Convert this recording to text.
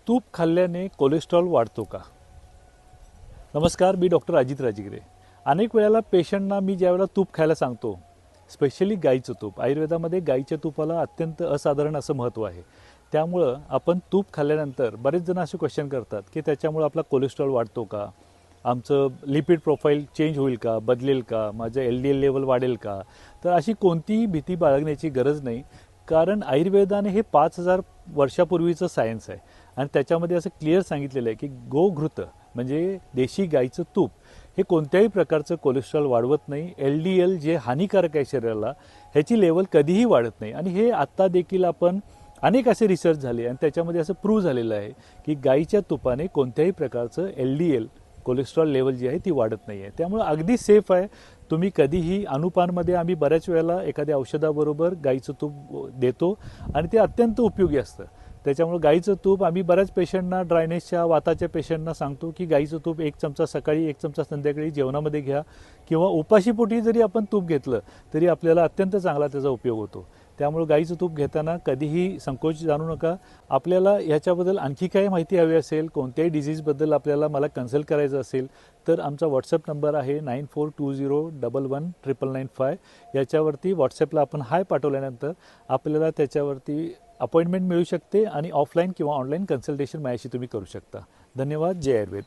तूप खाल्ल्याने कोलेस्ट्रॉल वाढतो का? नमस्कार, मी डॉक्टर अजित राजगिरे. अनेक वेळेला पेशंटना मी ज्यावेळेला तूप खायला सांगतो, स्पेशली गाईचं तूप, आयुर्वेदामध्ये गाईच्या तुपाला अत्यंत असाधारण असं महत्त्व आहे. त्यामुळं आपण तूप खाल्ल्यानंतर बरेच जण असे क्वेश्चन करतात की त्याच्यामुळे आपला कोलेस्ट्रॉल वाढतो का, आमचं लिपिड प्रोफाईल चेंज होईल का, बदलेल का, माझं LDL लेवल वाढेल का. तर अशी कोणतीही भीती बाळगण्याची गरज नाही, कारण आयुर्वेदाने हे 5000 वर्षापूर्वीचं सायन्स आहे आणि त्याच्यामध्ये असं क्लिअर सांगितलेलं आहे की गोघृत म्हणजे देशी गाईचं तूप हे कोणत्याही प्रकारचं कोलेस्ट्रॉल वाढवत नाही. LDL जे हानिकारक आहे शरीराला, ह्याची लेवल कधीही वाढत नाही. आणि हे आत्ता देखील आपण अनेक असे रिसर्च झाले आणि त्याच्यामध्ये असं प्रूव्ह झालेलं आहे की गाईच्या तुपाने कोणत्याही प्रकारचं LDL कोलेस्ट्रॉल लेवल जी आहे ती वाढत नाही आहे. त्यामुळे अगदी सेफ आहे. तुम्ही कधीही अनुपानमध्ये आम्ही बऱ्याच वेळेला एखाद्या औषधाबरोबर गाईचं तूप देतो आणि ते अत्यंत उपयोगी असतं. त्याच्यामुळे गाईचं तूप आम्ही बऱ्याच पेशंटना, ड्रायनेसच्या, वाताच्या पेशंटना सांगतो की गाईचं तूप 1 चमचा सकाळी, 1 चमचा संध्याकाळी जेवणामध्ये घ्या किंवा उपाशीपोटी जरी आपण तूप घेतलं तरी आपल्याला अत्यंत चांगला त्याचा उपयोग होतो. त्यामुळे गाईचं तूप घेताना कधीही संकोच जाणू नका. आपल्याला ह्याच्याबद्दल आणखी काही माहिती हवी असेल, कोणत्याही डिझीजबद्दल आपल्याला मला कन्सल्ट करायचं असेल तर आमचा व्हॉट्सअप नंबर आहे 9420119995. याच्यावरती व्हॉट्सअपला आपण हाय पाठवल्यानंतर आपल्याला त्याच्यावरती अपॉइंटमेंट मिळू शकते आणि ऑफलाईन किंवा ऑनलाईन कन्सल्टेशन माझ्याशी तुम्ही करू शकता. धन्यवाद. जय आयुर्वेद.